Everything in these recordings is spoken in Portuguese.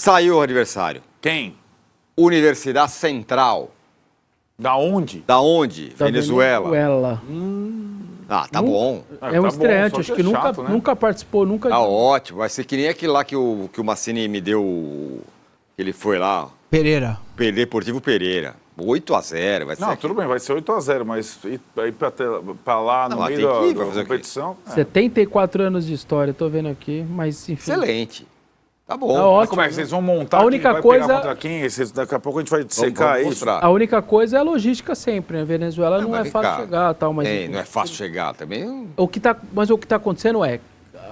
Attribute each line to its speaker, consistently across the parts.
Speaker 1: Saiu o adversário.
Speaker 2: Quem?
Speaker 1: Universidade Central.
Speaker 2: Da onde?
Speaker 1: Da onde?
Speaker 3: Da
Speaker 1: Venezuela.
Speaker 3: Venezuela.
Speaker 1: Ah, tá bom.
Speaker 3: É um
Speaker 2: tá
Speaker 3: estreante,
Speaker 2: bom,
Speaker 3: acho
Speaker 2: só
Speaker 3: que
Speaker 2: é
Speaker 3: nunca,
Speaker 2: chato, né?
Speaker 3: nunca participou, nunca...
Speaker 1: Tá ótimo. Vai ser que nem aquele lá que o Massini me deu. Que ele foi lá.
Speaker 4: Pereira.
Speaker 1: Deportivo Pereira. 8-0. Vai ser.
Speaker 2: Não, tudo bem, vai ser 8-0, mas ir pra lá
Speaker 1: Não,
Speaker 2: no
Speaker 1: mas
Speaker 2: meio
Speaker 1: tem que ir,
Speaker 2: da
Speaker 1: vai fazer o quê?
Speaker 2: competição...
Speaker 3: 74 anos de história, tô vendo aqui, mas enfim.
Speaker 1: Excelente. Tá bom.
Speaker 3: Tá
Speaker 2: Mas
Speaker 3: ótimo.
Speaker 2: como é que vocês vão montar?
Speaker 3: A única
Speaker 2: quem vai
Speaker 3: coisa-
Speaker 2: pegar contra quem? Daqui a pouco a gente vai
Speaker 1: Vamos
Speaker 2: secar isso.
Speaker 1: mostrar.
Speaker 3: A única coisa é a logística sempre, né? Venezuela não
Speaker 1: mas
Speaker 3: é
Speaker 1: vem
Speaker 3: fácil
Speaker 1: cá.
Speaker 3: chegar, tal, mas
Speaker 1: É,
Speaker 3: enfim.
Speaker 1: não é fácil chegar também.
Speaker 3: Mas o que está acontecendo é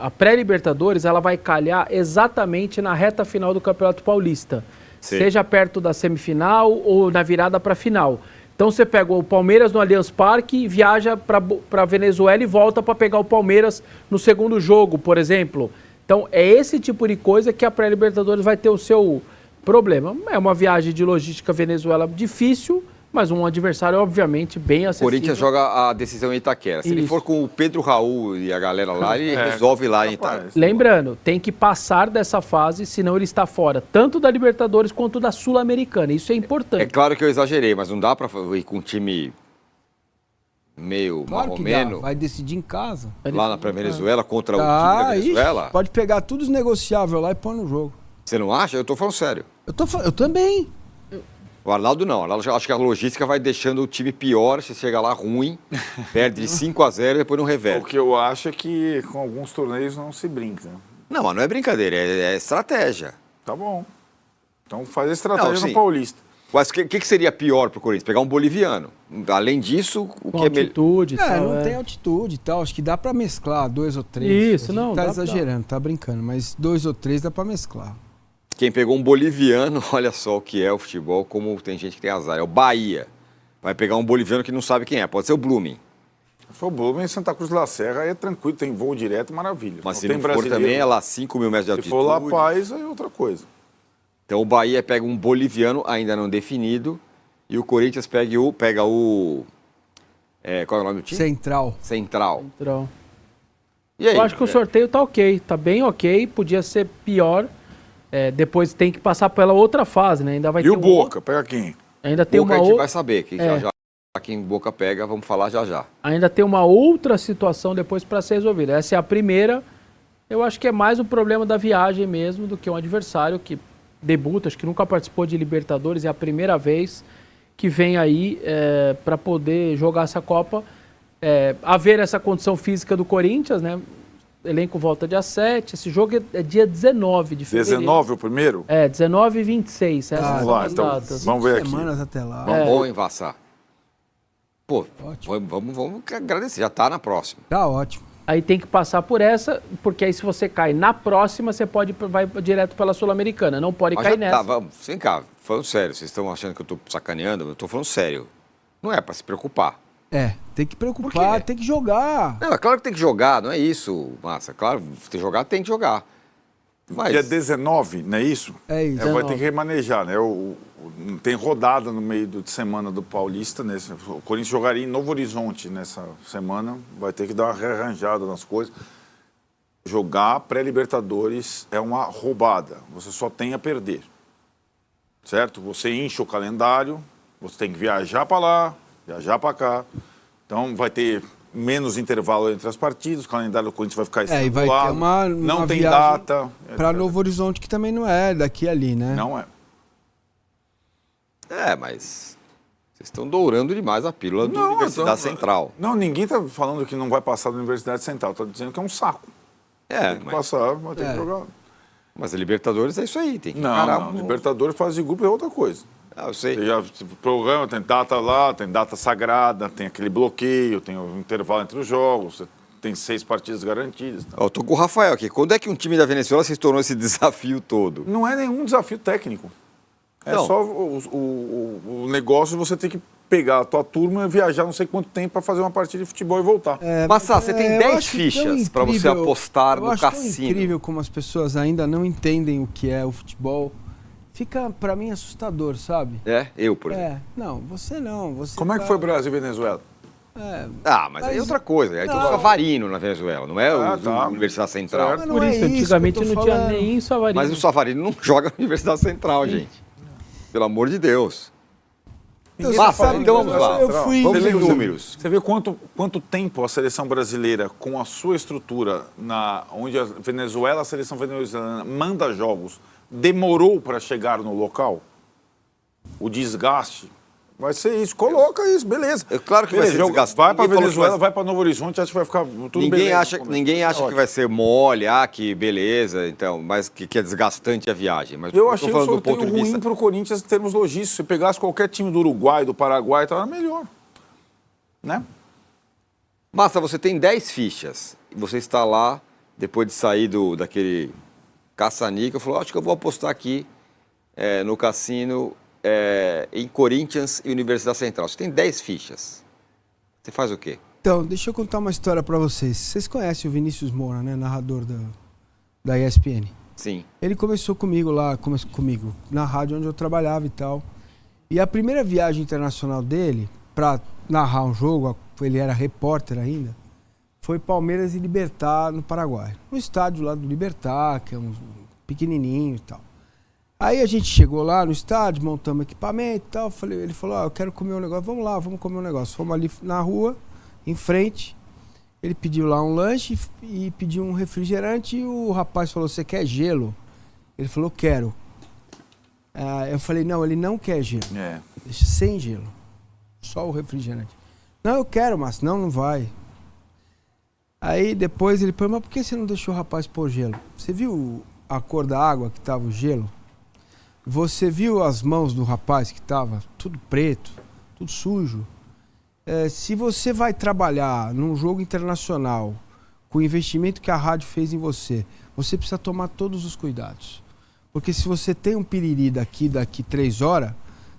Speaker 3: a pré-Libertadores ela vai calhar exatamente na reta final do Campeonato Paulista,
Speaker 1: Sim.
Speaker 3: seja perto da semifinal ou na virada para a final. Então você pega o Palmeiras no Allianz Parque, viaja para Venezuela e volta para pegar o Palmeiras no segundo jogo, por exemplo. Então é esse tipo de coisa que a pré-Libertadores vai ter o seu problema. É uma viagem de logística Venezuela difícil, mas um adversário obviamente bem
Speaker 1: O
Speaker 3: acessível.
Speaker 1: Corinthians joga a decisão em Itaquera. Se ele
Speaker 3: Isso.
Speaker 1: for com o Pedro Raul e a galera lá, ele resolve lá em Itaquera.
Speaker 2: capaz.
Speaker 3: Lembrando, tem que passar dessa fase, senão ele está fora, tanto da Libertadores quanto da Sul-Americana. Isso é
Speaker 1: É
Speaker 3: importante.
Speaker 1: claro que eu exagerei, mas não dá pra ir com um time meio
Speaker 4: Claro que dá.
Speaker 1: marromeno
Speaker 4: Vai decidir em casa.
Speaker 1: lá na Venezuela contra o time
Speaker 4: Ah,
Speaker 1: da Venezuela.
Speaker 4: ixi, pode pegar tudo os negociáveis lá e pôr no jogo.
Speaker 1: Você não acha? Eu tô falando sério.
Speaker 4: Eu também.
Speaker 1: O Arnaldo não. O Arnaldo acho que a logística vai deixando o time pior, você chega lá ruim, perde de 5-0 e depois não
Speaker 2: O
Speaker 1: reverte.
Speaker 2: que eu acho é que com alguns torneios não se brinca.
Speaker 1: Não, mas não é brincadeira, é estratégia.
Speaker 2: Tá bom. Então faz a estratégia
Speaker 1: Não, sim.
Speaker 2: no Paulista.
Speaker 1: Mas o que seria pior pro Corinthians? Pegar um boliviano. Além disso, o
Speaker 3: Com
Speaker 1: que é melhor...
Speaker 3: altitude e tal.
Speaker 4: Não tem altitude e tal. Acho que dá pra mesclar 2 ou 3.
Speaker 3: Isso, não,
Speaker 4: Tá
Speaker 3: dá-
Speaker 4: exagerando, tá brincando. Mas 2 ou 3 dá pra mesclar.
Speaker 1: Quem pegou um boliviano, olha só o que é o futebol, como tem gente que tem azar. É o Bahia. Vai pegar um boliviano que não sabe quem é. Pode ser o Blooming.
Speaker 2: Se for o Blumen em Santa Cruz de La Serra, aí é tranquilo, tem voo direto, maravilha.
Speaker 1: Mas se
Speaker 2: tem
Speaker 1: não for
Speaker 2: brasileiro.
Speaker 1: também, é lá 5 mil metros de
Speaker 2: Se
Speaker 1: altitude.
Speaker 2: for La Paz, aí é outra coisa.
Speaker 1: Então o Bahia pega um boliviano ainda não definido e o Corinthians pega o qual é o nome do time?
Speaker 4: Central.
Speaker 1: Central.
Speaker 3: Então,
Speaker 1: E aí?
Speaker 3: eu acho que o sorteio tá ok, tá bem ok, podia ser pior. Depois tem que passar pela outra fase, né? Ainda vai
Speaker 2: E
Speaker 3: ter
Speaker 2: o Boca, pega quem?
Speaker 3: Ainda tem
Speaker 1: Boca a
Speaker 3: uma
Speaker 1: gente
Speaker 3: outra.
Speaker 1: vai saber que já quem Boca pega, vamos falar já já.
Speaker 3: Ainda tem uma outra situação depois para ser resolvida. Essa é a primeira. Eu acho que é mais um problema da viagem mesmo do que um adversário que debuta, acho que nunca participou de Libertadores, é a primeira vez que vem aí para poder jogar essa Copa. Haver essa condição física do Corinthians, né? Elenco volta dia 7, esse jogo é dia 19 de fevereiro.
Speaker 2: 19 o primeiro?
Speaker 3: 19 e 26. Essas
Speaker 2: Vamos
Speaker 3: são
Speaker 2: lá,
Speaker 3: as
Speaker 2: então.
Speaker 3: datas.
Speaker 2: Vamos ver aqui.
Speaker 4: Semanas até lá.
Speaker 1: Bom, hein, Vassar? Pô,
Speaker 4: Ótimo.
Speaker 1: vamos agradecer, já tá na próxima.
Speaker 4: Tá ótimo.
Speaker 3: Aí tem que passar por essa, porque aí se você cai na próxima, você vai direto pela Sul-Americana. Não pode
Speaker 1: Mas
Speaker 3: cair
Speaker 1: já
Speaker 3: nessa.
Speaker 1: tá, vamos, vem cá, falando sério, vocês estão achando que eu tô sacaneando, eu tô falando sério. Não é pra se preocupar.
Speaker 4: Tem que
Speaker 1: Por
Speaker 4: preocupar,
Speaker 1: quê?
Speaker 4: tem que jogar.
Speaker 1: Não, é claro que tem que jogar, não é isso, Massa. Claro, tem que jogar, tem que jogar. Mas
Speaker 2: Dia 19, não é isso?
Speaker 4: É isso.
Speaker 2: Vai ter que remanejar, né? Tem rodada no meio de semana do Paulista. O Corinthians jogaria em Novo Horizonte nessa semana. Vai ter que dar uma rearranjada nas coisas. Jogar pré-Libertadores é uma roubada. Você só tem a perder. Certo? Você enche o calendário, você tem que viajar para lá, viajar para cá. Então vai ter menos intervalo entre as partidas, o calendário do Corinthians vai ficar
Speaker 4: E vai ter
Speaker 2: estipulado.
Speaker 4: uma
Speaker 2: Não tem
Speaker 4: viagem
Speaker 2: data.
Speaker 4: Pra
Speaker 2: etc.
Speaker 4: Novo Horizonte, que também não é daqui e ali, né?
Speaker 2: Não é.
Speaker 1: mas vocês estão dourando demais a pílula da
Speaker 2: Não,
Speaker 1: Universidade
Speaker 2: então-
Speaker 1: Central.
Speaker 2: Não, ninguém está falando que não vai passar da Universidade Central. Está dizendo que é um saco. Tem que passar, vai ter que jogar.
Speaker 1: mas a Libertadores é isso aí, tem que
Speaker 2: Não,
Speaker 1: encarar
Speaker 2: não.
Speaker 1: um-
Speaker 2: Libertadores, fase de grupo é outra coisa.
Speaker 1: Eu sei.
Speaker 2: Você já programa, tem data lá, tem data sagrada, tem aquele bloqueio, tem o intervalo entre os jogos, tem 6 partidas garantidas. Tá?
Speaker 1: Ó, eu tô com o Rafael aqui. Quando é que um time da Venezuela se tornou esse desafio todo?
Speaker 2: Não é nenhum desafio técnico. É
Speaker 1: Não.
Speaker 2: só o negócio de você ter que pegar a tua turma e viajar não sei quanto tempo para fazer uma partida de futebol e voltar.
Speaker 1: Massa, você tem
Speaker 4: eu
Speaker 1: 10
Speaker 4: acho tão
Speaker 1: fichas pra você
Speaker 4: incrível-
Speaker 1: apostar
Speaker 4: eu
Speaker 1: no
Speaker 4: acho tão
Speaker 1: cassino.
Speaker 4: incrível como as pessoas ainda não entendem o que é o futebol. Fica, pra mim, assustador, sabe?
Speaker 1: Eu, por exemplo.
Speaker 4: Não, você não. Você
Speaker 2: Como é que
Speaker 4: tá-
Speaker 2: foi Brasil e Venezuela?
Speaker 1: Mas aí é outra coisa. Aí tem o
Speaker 4: Não.
Speaker 1: Savarino na Venezuela, não é o
Speaker 2: tá.
Speaker 1: Universidade Central.
Speaker 2: Certo.
Speaker 4: Mas
Speaker 3: Por
Speaker 4: não é
Speaker 3: isso,
Speaker 4: isso que eu
Speaker 3: antigamente
Speaker 4: tô
Speaker 3: não tinha
Speaker 4: falando.
Speaker 3: nem Savarino.
Speaker 1: Mas o Savarino não joga na Universidade Central, gente. Pelo amor de Deus.
Speaker 2: Ninguém
Speaker 1: Massa,
Speaker 2: tá falando
Speaker 1: então
Speaker 2: de
Speaker 1: vamos lá.
Speaker 4: Eu fui-
Speaker 1: Vamos
Speaker 2: Você
Speaker 1: em
Speaker 2: vê-
Speaker 1: números.
Speaker 2: Você vê quanto tempo a seleção brasileira, com a sua estrutura, onde a Venezuela, a seleção venezuelana manda jogos, demorou para chegar no local? O desgaste vai ser isso. Coloca isso, beleza.
Speaker 1: É claro que vai
Speaker 2: Beleza,
Speaker 1: ser desgastante.
Speaker 2: vai para
Speaker 1: Ninguém falou que
Speaker 2: Venezuela,
Speaker 1: vai-
Speaker 2: vai para Novo Horizonte, acho que vai ficar tudo
Speaker 1: Ninguém
Speaker 2: beleza.
Speaker 1: acha que vai ser mole, que beleza, então, mas que é desgastante a viagem. Mas
Speaker 2: Eu
Speaker 1: tô
Speaker 2: achei o
Speaker 1: falando do
Speaker 2: sorteio
Speaker 1: ponto de
Speaker 2: ruim
Speaker 1: vista.
Speaker 2: para o Corinthians em termos logísticos. Se pegasse qualquer time do Uruguai, do Paraguai, estava melhor. Né?
Speaker 1: Massa, você tem 10 fichas e você está lá, depois de sair daquele caça-níquel, falou, acho que eu vou apostar aqui no cassino em Corinthians e Universidade Central. Você tem 10 fichas. Você faz o quê?
Speaker 4: Então, deixa eu contar uma história pra vocês. Vocês conhecem o Vinícius Moura, né? Narrador da ESPN.
Speaker 1: Sim.
Speaker 4: Ele começou comigo na rádio onde eu trabalhava e tal. E a primeira viagem internacional dele, pra narrar um jogo, ele era repórter ainda, foi Palmeiras e Libertad no Paraguai. No estádio lá do Libertad, que é um pequenininho e tal. Aí a gente chegou lá no estádio, montamos equipamento e tal. Ele falou, eu quero comer um negócio. Vamos lá, vamos comer um negócio. Fomos ali na rua, em frente. Ele pediu lá um lanche e pediu um refrigerante. E o rapaz falou, você quer gelo? Ele falou, quero. Eu falei, não, ele não quer gelo. Deixa sem gelo. Só o refrigerante. Não, eu quero, mas não vai. Aí depois ele falou, mas por que você não deixou o rapaz pôr gelo? Você viu a cor da água que tava o gelo? Você viu as mãos do rapaz que tava tudo preto, tudo sujo? Se você vai trabalhar num jogo internacional com o investimento que a rádio fez em você, você precisa tomar todos os cuidados. Porque se você tem um piriri daqui 3 horas,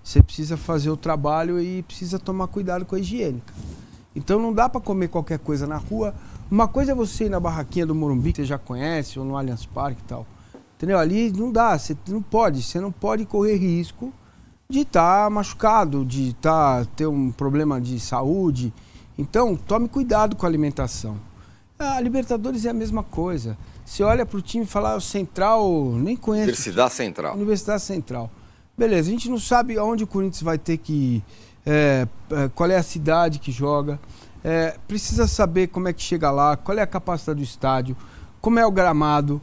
Speaker 4: você precisa fazer o trabalho e precisa tomar cuidado com a higiênica. Então não dá para comer qualquer coisa na rua. Uma coisa é você ir na barraquinha do Morumbi, que você já conhece, ou no Allianz Parque e tal. Entendeu? Ali não dá, você não pode correr risco de estar machucado, de ter um problema de saúde. Então, tome cuidado com a alimentação. A Libertadores é a mesma coisa. Você olha para o time e fala, o Central, nem conhece.
Speaker 1: Universidade Central.
Speaker 4: Universidade Central. Beleza, a gente não sabe aonde o Corinthians vai ter que ir, qual é a cidade que joga. Precisa saber como é que chega lá, qual é a capacidade do estádio, como é o gramado.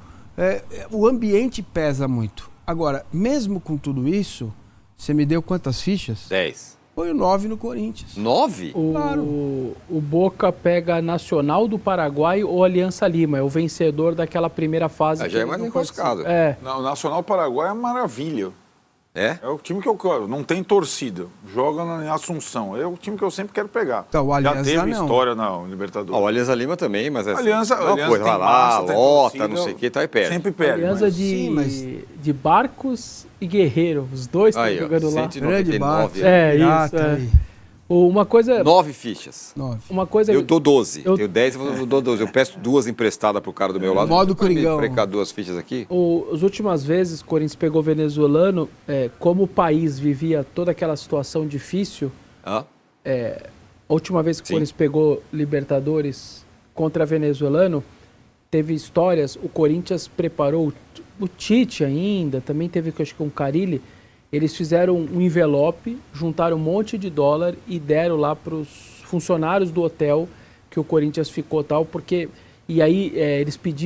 Speaker 4: O ambiente pesa muito. Agora, mesmo com tudo isso, você me deu quantas fichas?
Speaker 1: 10.
Speaker 4: Foi o 9 no Corinthians.
Speaker 1: 9?
Speaker 4: Claro.
Speaker 3: O Boca pega Nacional do Paraguai ou Aliança Lima. É o vencedor daquela primeira fase.
Speaker 1: Já é mais enroscado.
Speaker 2: O Nacional Paraguai é maravilha. É o time que eu quero. Não tem torcida. Joga em Assunção. É o time que eu sempre quero pegar.
Speaker 4: Então, o Aliança
Speaker 2: já teve
Speaker 4: não.
Speaker 2: história na Libertadores.
Speaker 1: O Aliança Lima também, mas
Speaker 2: Aliança
Speaker 1: coisa,
Speaker 2: tem
Speaker 1: vai lá,
Speaker 2: massa, tem
Speaker 1: lota,
Speaker 2: torcida,
Speaker 1: não sei o que, tá aí perto.
Speaker 2: Sempre perde.
Speaker 3: Aliança
Speaker 2: mas-
Speaker 3: de Barcos e Guerreiro. Os dois estão
Speaker 1: Aí, ó,
Speaker 3: jogando lá.
Speaker 1: 199.
Speaker 3: Uma coisa...
Speaker 1: 9 fichas.
Speaker 4: 9.
Speaker 3: Uma coisa...
Speaker 1: Eu dou 12.
Speaker 3: Eu-
Speaker 1: Tenho 10, eu dou 12. Eu peço 2 emprestadas pro cara do meu lado.
Speaker 4: Modo
Speaker 1: Pode me
Speaker 4: Coringão.
Speaker 1: emprestar 2 fichas aqui?
Speaker 3: As últimas vezes, o Corinthians pegou o venezuelano, como o país vivia toda aquela situação difícil,
Speaker 1: Hã?
Speaker 3: a última vez que o
Speaker 1: Sim.
Speaker 3: Corinthians pegou Libertadores contra venezuelano, teve histórias, o Corinthians preparou o Tite ainda, também teve, acho que um Carille, eles fizeram um envelope, juntaram um monte de dólar e deram lá para os funcionários do hotel que o Corinthians ficou tal, porque... E aí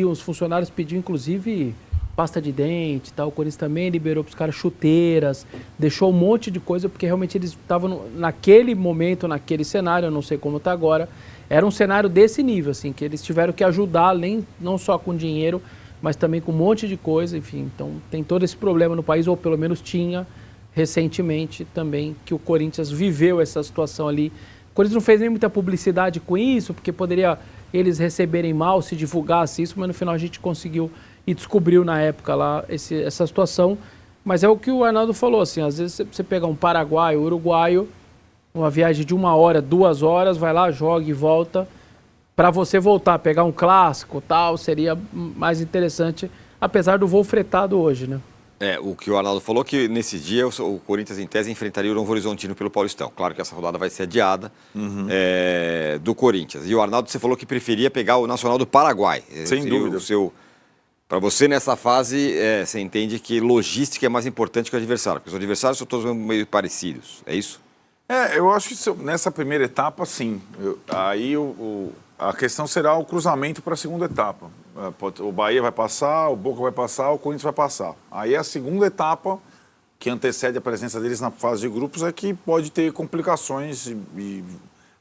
Speaker 3: os funcionários pediam inclusive pasta de dente e tal, o Corinthians também liberou para os caras chuteiras, deixou um monte de coisa, porque realmente eles estavam naquele momento, naquele cenário, eu não sei como está agora, era um cenário desse nível, assim, que eles tiveram que ajudar, não só com dinheiro, mas também com um monte de coisa, enfim, então tem todo esse problema no país, ou pelo menos tinha recentemente também, que o Corinthians viveu essa situação ali. O Corinthians não fez nem muita publicidade com isso, porque poderia eles receberem mal se divulgasse isso, mas no final a gente conseguiu e descobriu na época lá essa situação. Mas é o que o Arnaldo falou, assim, às vezes você pega um paraguaio, uruguaio, uma viagem de 1 hora, 2 horas, vai lá, joga e volta. Para você voltar, pegar um clássico tal, seria mais interessante, apesar do voo fretado hoje, né?
Speaker 1: O que o Arnaldo falou, que nesse dia o Corinthians, em tese, enfrentaria o Novo Horizontino pelo Paulistão. Claro que essa rodada vai ser adiada do Corinthians. E o Arnaldo, você falou que preferia pegar o Nacional do Paraguai.
Speaker 2: Sem dúvida.
Speaker 1: Para você, nessa fase, você entende que logística é mais importante que o adversário, porque os adversários são todos meio parecidos, é isso?
Speaker 2: Eu acho que nessa primeira etapa, sim. Aí a questão será o cruzamento para a segunda etapa. O Bahia vai passar, o Boca vai passar, o Corinthians vai passar. Aí a segunda etapa, que antecede a presença deles na fase de grupos, é que pode ter complicações e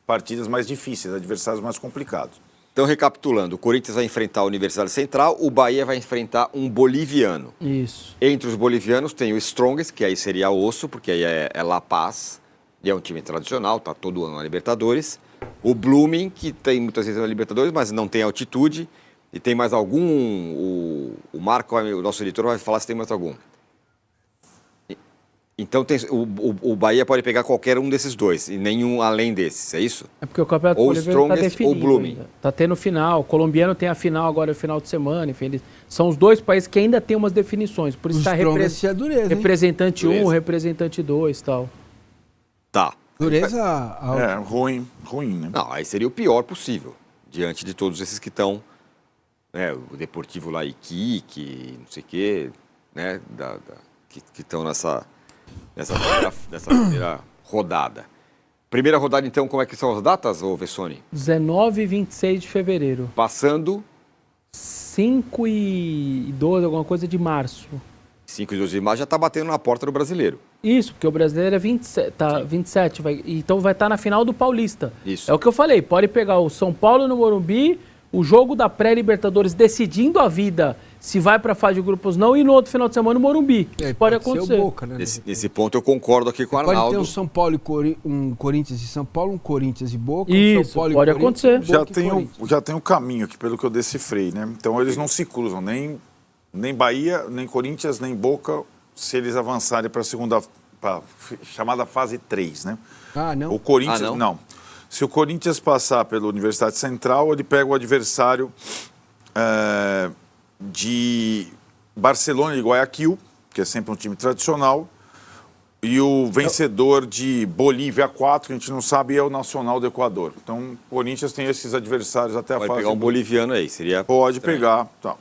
Speaker 2: partidas mais difíceis, adversários mais complicados.
Speaker 1: Então, recapitulando, o Corinthians vai enfrentar a Universidade Central, o Bahia vai enfrentar um boliviano.
Speaker 3: Isso.
Speaker 1: Entre os bolivianos tem o Strongest, que aí seria osso, porque aí é La Paz, e é um time tradicional, está todo ano na Libertadores. O Blooming, que tem muitas vezes na Libertadores, mas não tem altitude. E tem mais algum? O Marco, o nosso editor, vai falar se tem mais algum. Então o Bahia pode pegar qualquer um desses dois, e nenhum além desses, é isso?
Speaker 3: É porque o Campeonato
Speaker 1: Ou
Speaker 3: Boliviano está
Speaker 1: Strongest
Speaker 3: definido
Speaker 1: ou Blooming.
Speaker 3: ainda. Tá tendo final. O colombiano tem a final agora no final de semana. Enfim, são os dois países que ainda têm umas definições. Por isso está
Speaker 4: Strongest é dureza, hein?
Speaker 3: representante 1,
Speaker 1: Dureza.
Speaker 3: representante 2 e tal.
Speaker 1: Tá.
Speaker 4: Dureza
Speaker 2: Ruim, né?
Speaker 1: Não, aí seria o pior possível, diante de todos esses que estão, o Deportivo lá, Iquique, não sei o quê, né, que estão nessa primeira rodada. Primeira rodada, então, como é que são as datas, ô Vessone?
Speaker 3: 19 e 26 de fevereiro.
Speaker 1: Passando
Speaker 3: 5 e 12, alguma coisa de março.
Speaker 1: 5 e 12 de março já está batendo na porta do brasileiro.
Speaker 3: Isso, porque o brasileiro é 27, então vai estar na final do Paulista.
Speaker 1: Isso.
Speaker 3: É o que eu falei, pode pegar o São Paulo no Morumbi, o jogo da pré-Libertadores decidindo a vida se vai para a fase de grupos ou não, e no outro final de semana no Morumbi. Isso pode acontecer.
Speaker 4: Ser o Boca, né?
Speaker 1: Nesse ponto eu concordo aqui com o Arnaldo.
Speaker 4: Pode ter um São Paulo um Corinthians e São Paulo, um Corinthians e Boca,
Speaker 3: Isso,
Speaker 4: um São Paulo
Speaker 3: pode
Speaker 4: e Corinthians,
Speaker 3: acontecer.
Speaker 4: Boca
Speaker 2: Já tem um caminho aqui, pelo que eu decifrei, né? Então eles não se cruzam, nem Bahia, nem Corinthians, nem Boca, se eles avançarem para a segunda, pra chamada fase 3, né?
Speaker 4: Ah, não?
Speaker 2: O Corinthians,
Speaker 1: não?
Speaker 2: Se o Corinthians passar pela Universidade Central, ele pega o adversário de Barcelona e Guayaquil, que é sempre um time tradicional, e o vencedor de Bolívia 4, que a gente não sabe, é o Nacional do Equador. Então, o Corinthians tem esses adversários até a
Speaker 1: Pode
Speaker 2: fase...
Speaker 1: pegar um boliviano aí, seria...
Speaker 2: Pode
Speaker 1: estranho.
Speaker 2: pegar, tá.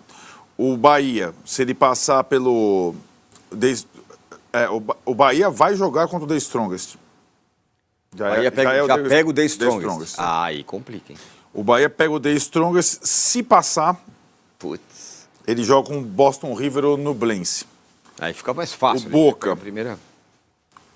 Speaker 2: O Bahia, se ele passar pelo... o Bahia vai jogar contra o The Strongest.
Speaker 1: Bahia pega o The Strongest. Ah, aí complica, hein?
Speaker 2: O Bahia pega o The Strongest, se passar,
Speaker 1: Putz.
Speaker 2: ele joga com o Boston River ou Nublense.
Speaker 1: Aí fica mais fácil.
Speaker 2: O Boca.
Speaker 1: Primeira...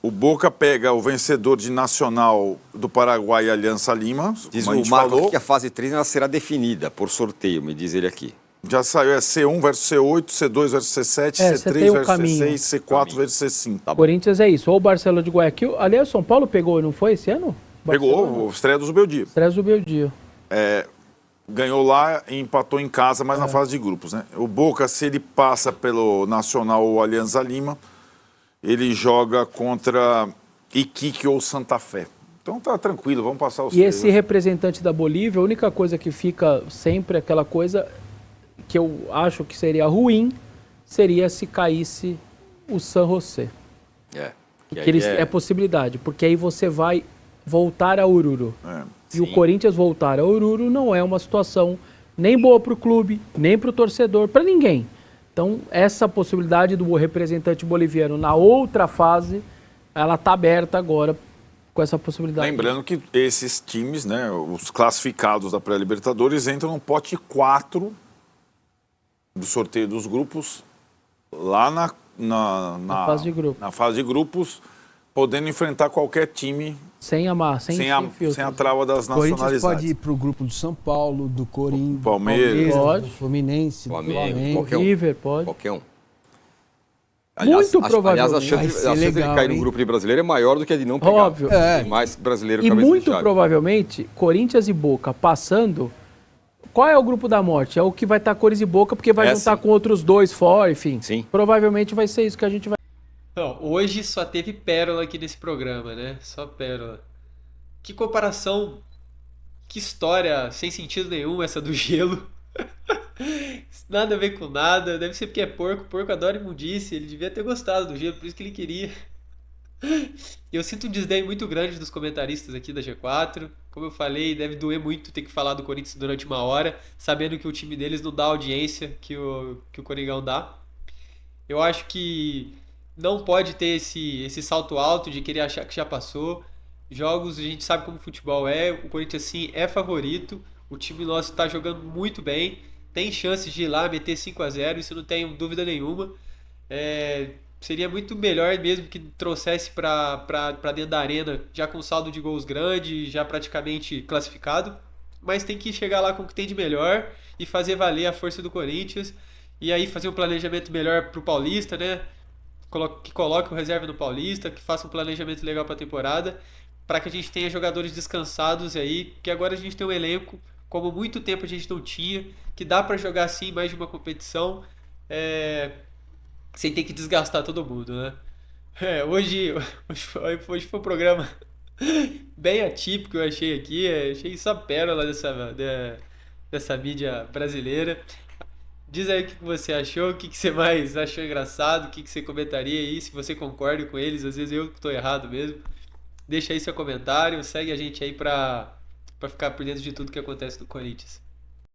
Speaker 2: O Boca pega o vencedor de Nacional do Paraguai e Aliança Lima,
Speaker 1: Diz
Speaker 2: como a
Speaker 1: o
Speaker 2: gente
Speaker 1: Marco
Speaker 2: falou.
Speaker 1: que a fase 3 ela será definida por sorteio, me diz ele aqui.
Speaker 2: Já saiu, C1 versus C8, C2 versus C7,
Speaker 3: você
Speaker 2: C3
Speaker 3: tem o
Speaker 2: versus
Speaker 3: caminho.
Speaker 2: C6, C4 versus C5.
Speaker 1: Tá bom.
Speaker 3: Corinthians é isso, ou o Barcelona de Guayaquil. Aliás, o São Paulo pegou, não foi esse ano?
Speaker 2: Pegou o estreia do Zubeldia.
Speaker 3: Três do Beldia.
Speaker 2: Ganhou lá e empatou em casa, mas na fase de grupos, né? O Boca, se ele passa pelo Nacional ou Alianza Lima, ele joga contra Iquique ou Santa Fé. Então tá tranquilo, vamos passar os
Speaker 3: E esse representante da Bolívia, a única coisa que fica sempre aquela coisa que eu acho que seria ruim, seria se caísse o San José.
Speaker 1: E aí
Speaker 3: Que é possibilidade, porque aí você vai voltar a Oruro. E
Speaker 1: Sim.
Speaker 3: o Corinthians voltar a Oruro não é uma situação nem boa para o clube, nem para o torcedor, para ninguém. Então, essa possibilidade do representante boliviano na outra fase, ela está aberta agora com essa possibilidade.
Speaker 2: Lembrando que esses times, né, os classificados da pré-Libertadores, entram no pote 4 do sorteio dos grupos, lá na
Speaker 3: fase de grupos.
Speaker 2: Na fase de grupos, podendo enfrentar qualquer time
Speaker 3: Sem amar, sem filtro.
Speaker 2: sem a trava das
Speaker 4: O Corinthians
Speaker 2: nacionalidades.
Speaker 4: pode ir pro grupo do São Paulo, do Corinthians, do
Speaker 2: Palmeiras.
Speaker 3: Pode.
Speaker 4: do Fluminense, do
Speaker 1: Flamengo,
Speaker 4: Flamengo.
Speaker 1: qualquer um.
Speaker 3: River, pode.
Speaker 1: Qualquer um.
Speaker 3: Muito
Speaker 1: Aliás, a
Speaker 3: provavelmente.
Speaker 1: chance,
Speaker 4: Vai
Speaker 1: a
Speaker 4: ser
Speaker 1: chance de ele
Speaker 4: legal,
Speaker 1: cair no
Speaker 4: hein?
Speaker 1: grupo de brasileiro é maior do que a de não pegar.
Speaker 3: Óbvio.
Speaker 1: Tem mais brasileiro
Speaker 3: E
Speaker 1: cabeça de
Speaker 3: muito
Speaker 1: chave.
Speaker 3: provavelmente, Corinthians e Boca passando, qual é o grupo da morte? É o que vai estar Corinthians e Boca, porque vai juntar
Speaker 1: sim.
Speaker 3: com outros dois fora, enfim.
Speaker 1: Sim.
Speaker 3: Provavelmente vai ser isso que a gente vai...
Speaker 5: Não, hoje só teve pérola aqui nesse programa, né? Só pérola. Que comparação, que história sem sentido nenhum essa do gelo. Nada a ver com nada. Deve ser porque é porco. Porco adora imundice. Ele devia ter gostado do gelo, por isso que ele queria. Eu sinto um desdém muito grande dos comentaristas aqui da G4. Como eu falei, deve doer muito ter que falar do Corinthians durante uma hora, sabendo que o time deles não dá a audiência que o Coringão dá. Eu acho que não pode ter esse salto alto de querer achar que já passou. Jogos, a gente sabe como o futebol é. O Corinthians, sim, é favorito. O time nosso está jogando muito bem. Tem chances de ir lá meter 5-0, isso não tenho dúvida nenhuma. Seria muito melhor mesmo que trouxesse para dentro da arena já com saldo de gols grande, já praticamente classificado. Mas tem que chegar lá com o que tem de melhor e fazer valer a força do Corinthians. E aí fazer um planejamento melhor pro Paulista, né? Que coloque o reserva no Paulista, que faça um planejamento legal para a temporada, para que a gente tenha jogadores descansados aí, que agora a gente tem um elenco como muito tempo a gente não tinha, que dá para jogar sim mais de uma competição, sem ter que desgastar todo mundo, né? Hoje foi um programa bem atípico, eu achei aqui, achei só pérola dessa mídia brasileira. Diz aí o que você achou, o que você mais achou engraçado, o que você comentaria aí, se você concorda com eles, às vezes eu que estou errado mesmo. Deixa aí seu comentário, segue a gente aí pra ficar por dentro de tudo que acontece no Corinthians.